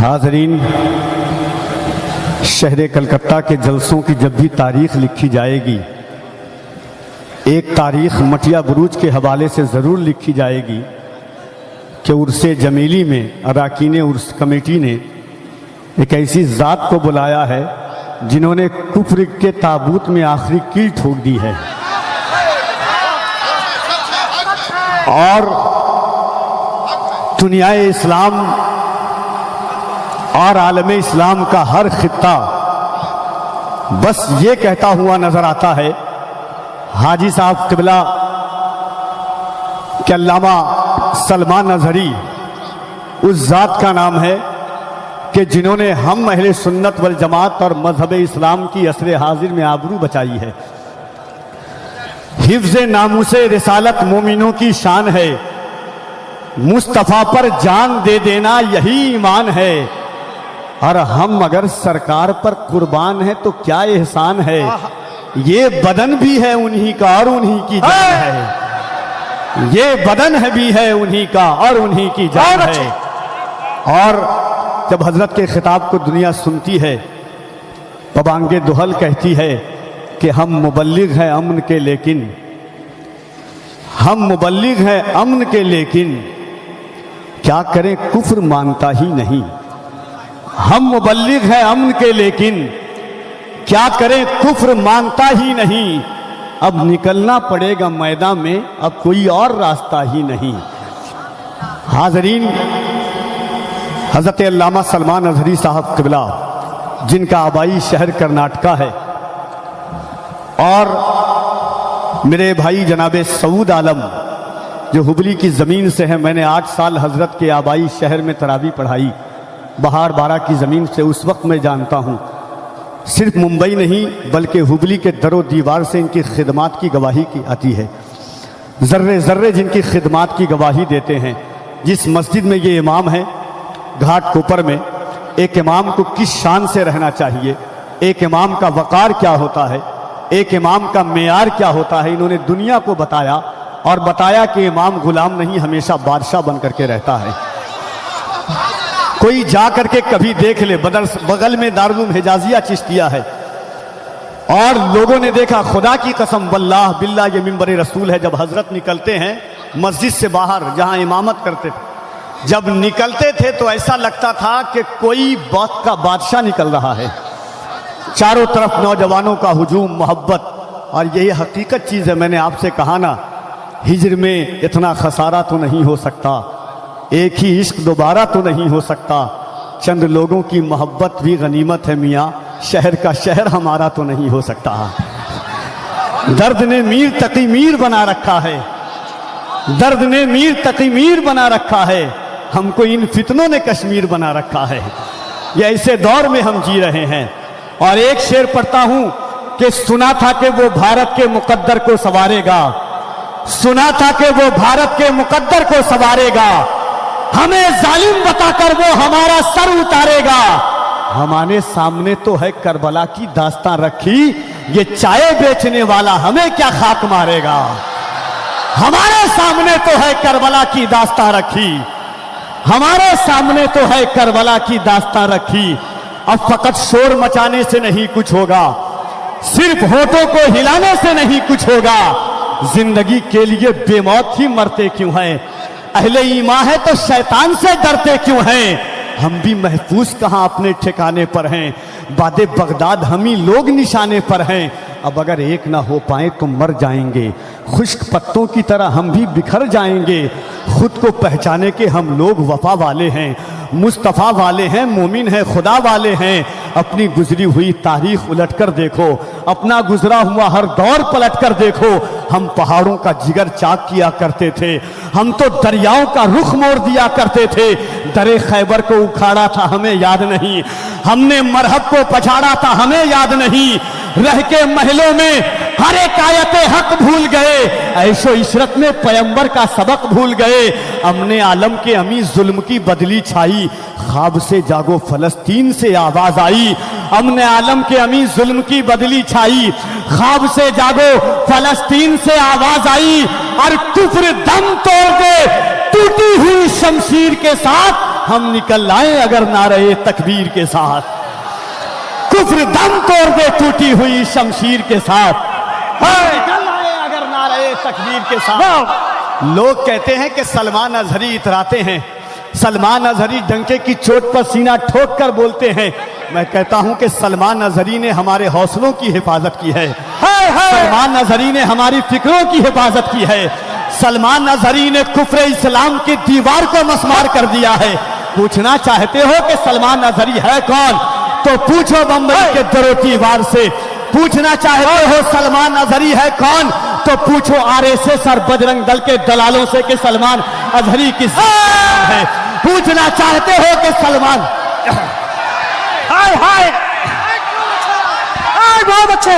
हाज़रीन, शहर कलकत्ता के जलसों की जब भी तारीख़ लिखी जाएगी, एक तारीख़ मटिया बुरूज के हवाले से ज़रूर लिखी जाएगी कि उर्से जमीली में अरकान उर्स कमेटी ने एक ऐसी ज़ात को बुलाया है जिन्होंने कुफ्र के ताबूत में आखिरी कील ठोक दी है और दुनियाए इस्लाम और आलम इस्लाम का हर खित्ता बस ये कहता हुआ नजर आता है, हाजी साहब क़िबला के अल्लामा सलमान अज़हरी उस ज़ात का नाम है कि जिन्होंने हम अहले सुन्नत वल जमात और मजहब इस्लाम की असरे हाजिर में आबरू बचाई है। हिफ्ज़ नामूसे रिसालत मोमिनों की शान है, मुस्तफ़ा पर जान दे देना यही ईमान है, और हम अगर सरकार पर कुर्बान है तो क्या एहसान है। ये बदन भी है उन्हीं का और उन्हीं की जान है, ये बदन है भी है उन्हीं का और उन्हीं की जान है। और जब हजरत के खिताब को दुनिया सुनती है, पबांगे दुहल कहती है कि हम मुबल्लिग हैं अमन के, लेकिन हम मुबल्लिग हैं अमन के, लेकिन क्या करें कुफ्र मानता ही नहीं। हम मुबल्लिग हैं अमन के, लेकिन क्या करें कुफ्र मानता ही नहीं। अब निकलना पड़ेगा मैदान में, अब कोई और रास्ता ही नहीं। हाज़रीन, हज़रत अल्लामा सलमान अज़हरी साहब क़िबला, जिनका आबाई शहर कर्नाटका है, और मेरे भाई जनाब सऊद आलम जो हुबली की ज़मीन से है, मैंने 8 साल हज़रत के आबाई शहर में तरावी पढ़ाई, बहार बारा की ज़मीन से उस वक्त मैं जानता हूँ। सिर्फ मुंबई नहीं बल्कि हुबली के दरो दीवार से इनकी खिदमात की गवाही की आती है, ज़र्रे ज़र्रे जिनकी खिदमात की गवाही देते हैं। जिस मस्जिद में ये इमाम है घाट कोपर में, एक इमाम को किस शान से रहना चाहिए, एक इमाम का वक़ार क्या होता है, एक इमाम का मेयार क्या होता है, इन्होंने दुनिया को बताया और बताया कि इमाम गुलाम नहीं, हमेशा बादशाह बन करके रहता है। कोई जा करके कभी देख ले, बगल में दारुल हिजाजिया चिश्तिया है, और लोगों ने देखा, खुदा की कसम वल्लाह बिल्लाह ये मिंबर रसूल है, जब हजरत निकलते हैं मस्जिद से बाहर जहां इमामत करते थे, जब निकलते थे तो ऐसा लगता था कि कोई वक्त का बादशाह निकल रहा है। चारों तरफ नौजवानों का हुजूम, मोहब्बत, और यही हकीकत चीज़ है। मैंने आपसे कहा ना, हिज्र में इतना खसारा तो नहीं हो सकता, एक ही इश्क दोबारा तो नहीं हो सकता, चंद लोगों की मोहब्बत भी गनीमत है मियाँ, शहर का शहर हमारा तो नहीं हो सकता। दर्द ने मीर तकी मीर बना रखा है, दर्द ने मीर तकी मीर बना रखा है, हमको इन फितनों ने कश्मीर बना रखा है। ये ऐसे दौर में हम जी रहे हैं। और एक शेर पढ़ता हूं कि सुना था कि वो भारत के मुकद्दर को संवारेगा, सुना था कि वो भारत के मुकद्दर को संवारेगा, हमें जालिम बताकर वो हमारा सर उतारेगा। हमारे सामने तो है करबला की दास्तां रखी, ये चाय बेचने वाला हमें क्या खाक मारेगा। हमारे सामने तो है करबला की दास्तां रखी, हमारे सामने तो है करबला की दास्तां रखी। अब फकत शोर मचाने से नहीं कुछ होगा, सिर्फ होठों को हिलाने से नहीं कुछ होगा। जिंदगी के लिए बेमौत ही मरते क्यों हैं, अहले ईमान है तो शैतान से डरते क्यों हैं। हम भी महफूज कहाँ अपने ठिकाने पर हैं, बादे बगदाद हम ही लोग निशाने पर हैं। अब अगर एक ना हो पाए तो मर जाएंगे, खुश्क पत्तों की तरह हम भी बिखर जाएंगे। खुद को पहचाने के हम लोग वफा वाले हैं, मुस्तफ़ा वाले हैं, मोमिन हैं, खुदा वाले हैं। अपनी गुजरी हुई तारीख उलट कर देखो, अपना गुजरा हुआ हर दौर पलट कर देखो। हम पहाड़ों का जिगर चाक किया करते थे, हम तो दरियाओं का रुख मोड़ दिया करते थे। दरे खैबर को उखाड़ा था हमें याद नहीं, हमने मरहब को पछाड़ा था हमें याद नहीं। रह के महलों में हर एक आयते हक भूल गए, ऐशो इशरत में पैगंबर का सबक भूल गए। अमने आलम के अमी जुल्म की बदली छाई, ख्वाब से जागो फलस्तीन से आवाज आई। अमने आलम के अमी जुल्म की बदली छाई, ख्वाब से जागो फलस्तीन से आवाज आई। और कुफ्र दम तोड़ दे टूटी हुई शमशीर के साथ हम निकल आए अगर नारे तकबीर के साथ, कुफ्र दम तोड़ दे टूटी हुई शमशीर के साथ, निकल आए अगर नारे तकबीर के साथ। लोग कहते हैं कि सलमान अजहरी इतराते हैं, सलमान अजहरी डंके की चोट पर सीना ठोक कर बोलते हैं। मैं कहता हूं कि सलमान अजहरी ने हमारे हौसलों की हिफाजत की है, सलमान अजहरी ने हमारी फिक्रों की हिफाजत की है, सलमान अजहरी ने कुफ्र इस्लाम की दीवार को मस्मार कर दिया है। पूछना चाहते हो कि सलमान अजहरी है कौन, तो पूछो बम्बई के दरोती वार से। पूछना चाहते हो सलमान अजहरी है कौन, तो पूछो आरएसएस और बजरंग दल के दलालों से कि सलमान अजहरी किस है। पूछना चाहते हो कि सलमान, हाय हाय बहुत अच्छे,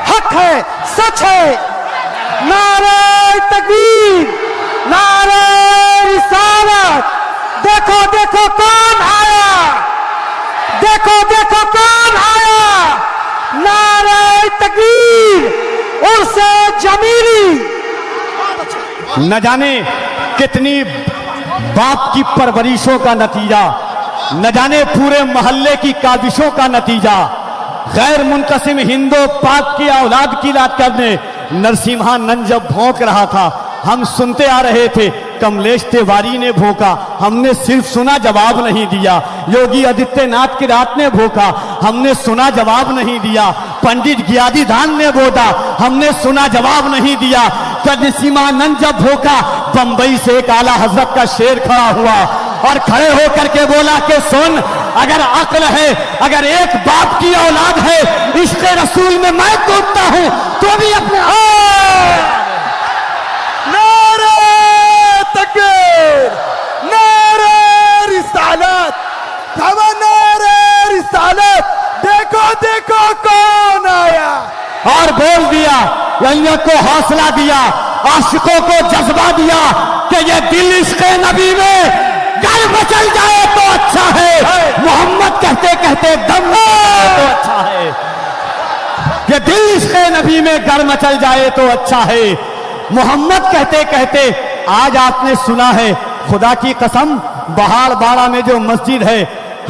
हक है, सच है, नारे तकबीर, नारे रिसालत। देखो देखो कौन आया, देखो देखो कौन आया, नारे तकबीर, उर्से जमीली। न जाने कितनी बाप की परवरिशों का नतीजा, न जाने पूरे मोहल्ले की काबिशों का नतीजा, गैर मुनकसिम हिंदो पाक की औलाद की लात करने नरसिम्हानंद जब भौंक रहा था, हम सुनते आ रहे थे। कमलेश तिवारी ने भोंका, हमने सिर्फ सुना, जवाब नहीं दिया। योगी आदित्यनाथ की रात ने भोंका, हमने सुना, जवाब नहीं दिया। पंडित गियादी धान ने बोला, हमने सुना, जवाब नहीं दिया। नरसिम्हानंद जब भोंका, बंबई से एक आला हजरत का शेर खड़ा हुआ और खड़े होकर के बोला कि सुन, अगर अक्ल है, अगर एक बाप की औलाद है, इश्क़ रसूल में मैं कूदता हूं तो भी अपने नारे तकबीर, नारे रिसालत, नारे रिसालत। देखो देखो कौन आया, और बोल दिया, यहिया को हौसला दिया, आशिकों को जज्बा दिया कि ये दिल इश्क़ नबी में गर मचल जाए तो अच्छा है, मोहम्मद कहते कहते दम तो अच्छा है। ये दिल इश्क़ नबी में गर मचल जाए तो अच्छा है, मोहम्मद कहते कहते। आज आपने सुना है, खुदा की कसम, बहाड़ बाड़ा में जो मस्जिद है,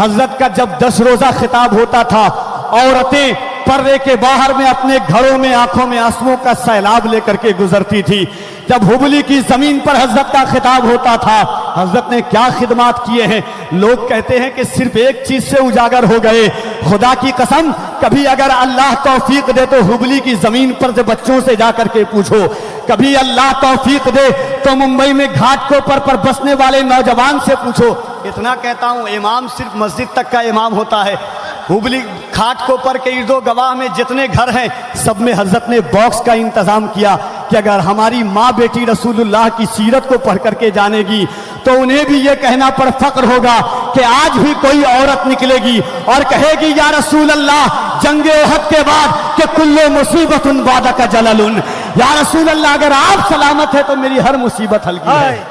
हजरत का जब 10 रोजा खिताब होता था, औरतें पर्दे के बाहर में अपने घरों में आंखों में आंसुओं का सैलाब लेकर के गुजरती थी। जब हुबली की जमीन पर हजरत का खिताब होता था, हजरत ने क्या खिदमात किए हैं। लोग कहते हैं कि सिर्फ एक चीज से उजागर हो गए। खुदा की कसम, कभी अगर अल्लाह तौफीक दे तो हुबली की जमीन पर से बच्चों से जाकर के पूछो, कभी अल्लाह तौफीक दे तो मुंबई में घाटकोपर पर बसने वाले नौजवान से पूछो। इतना कहता हूं, इमाम सिर्फ मस्जिद तक का इमाम होता है। हुबली घाटकोपर के इर्दो गवाह में जितने घर हैं, सब में हजरत ने बॉक्स का इंतजाम किया कि अगर हमारी माँ बेटी रसूलुल्लाह की सीरत को पढ़ करके जानेगी तो उन्हें भी ये कहना पर फक्र होगा कि आज भी कोई औरत निकलेगी और कहेगी, या रसूल अल्लाह, जंगे ओहद के बाद कि कुल्लो मुसीबतुन बादका जललुन, या रसूल अल्लाह, अगर आप सलामत है तो मेरी हर मुसीबत हल्की है।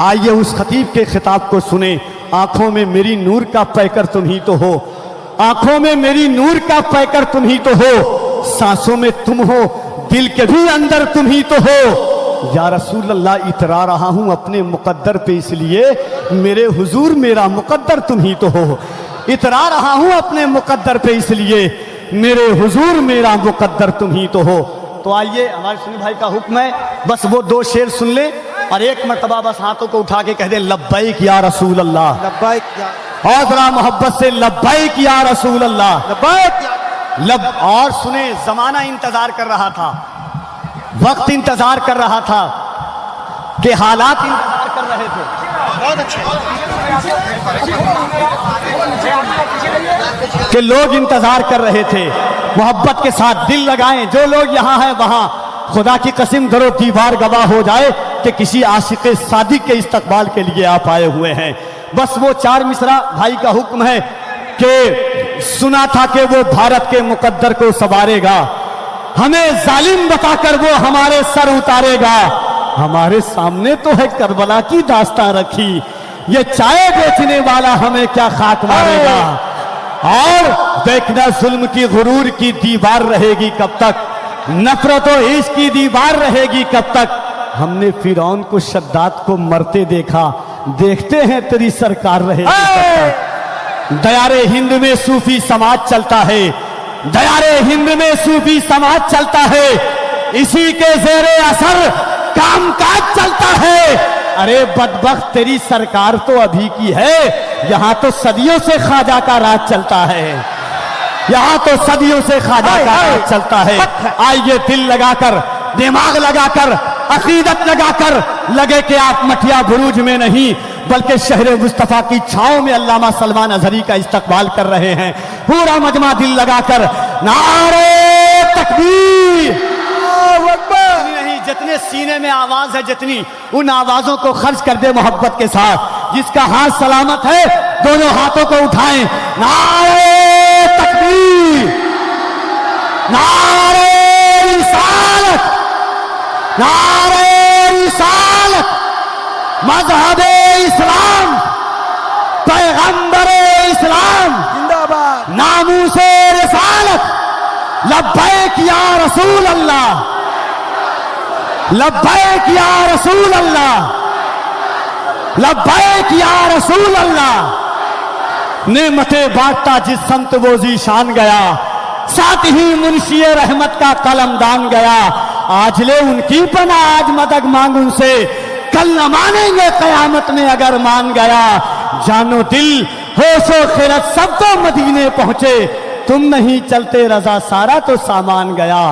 आइए उस खतीब के खिताब को सुने। आंखों में मेरी नूर का पैकर तुम ही तो हो, आंखों में मेरी नूर का पैकर तुम ही तो हो, सांसों में तुम हो, दिल के भी अंदर तुम ही तो हो। या रसूल अल्लाह, इतरा रहा हूं अपने मुकद्दर पे, इसलिए मेरे हुजूर मेरा मुकद्दर तुम ही तो हो। इतरा रहा हूं अपने मुकद्दर पे, इसलिए मेरे हुजूर मेरा मुकद्दर तुम ही तो हो। तो आइए, हमारे सुनी भाई का हुक्म है, बस वो 2 शेर सुन ले और एक मर्तबा बस हाथों को उठा के कह दे, लब्बैक या रसूल अल्लाह, लब्बैक या, और जरा मोहब्बत से लब्बैक या रसूल अल्लाह, लब्बैक या। और सुने, जमाना इंतजार कर रहा था, वक्त इंतजार कर रहा था, कि हालात इंतजार कर रहे थे। बहुत अच्छे, कि लोग इंतजार कर रहे थे। मोहब्बत के साथ दिल लगाएं, जो लोग यहाँ हैं वहां, खुदा की कसम दरो दीवार गवाह हो जाए कि किसी आशिक सादिक के इस्तकबाल के लिए आप आए हुए हैं। बस वो 4 मिसरा भाई का हुक्म है कि सुना था कि वो भारत के मुकद्दर को संवारेगा, हमें जालिम बताकर वो हमारे सर उतारेगा। हमारे सामने तो है करबला की दास्तां रखी, ये चाय बेचने वाला हमें क्या खाक मारेगा। और देखना, जुल्म की गुरूर की दीवार रहेगी कब तक, नफरत और इश्क की दीवार रहेगी कब तक। हमने फिरौन को शद्दाद को मरते देखा, देखते हैं तेरी सरकार रहे। दयारे हिंद में सूफी समाज चलता है, दयारे हिंद में सूफी समाज चलता है, इसी के जेरे असर कामकाज चलता है। अरे बदबख्त तेरी सरकार तो अभी की है, यहाँ तो सदियों से ख्वाजा का राज चलता है, यहाँ तो सदियों से ख्वाजा का राज चलता है। आइए दिल लगाकर, दिमाग लगाकर, अकीदत लगाकर, लगे कि आप मठिया बुरूज में नहीं बल्कि शहर मुस्तफा की छांव में अल्लामा सलमान अजहरी का इस्तकबाल कर रहे हैं। पूरा मजमा दिल लगाकर नारे तकबीर नहीं, जितने सीने में आवाज है जितनी, उन आवाजों को खर्च कर दे मोहब्बत के साथ। जिसका हाथ सलामत है दोनों हाथों को उठाएं। नारे तकबीर, नारे रिसालत, नारे रिसालत, मजहबे इस्लाम, पैगंबरे इस्लाम जिंदाबाद, नामूसे रिसालत, लब्बैक या रसूल अल्लाह, लब्बैक या रसूल अल्लाह, लब्बैक या रसूल अल्लाह। नेमते बांटता जिस संत वो जीशान गया, साथ ही मुंशी रहमत का कलमदान गया। आज ले उनकी पना, आज मदद मांग उनसे, कल न मानेंगे कयामत में अगर मान गया। जानो दिल होशो खिरत सब तो मदीने पहुंचे, तुम नहीं चलते रजा सारा तो सामान गया।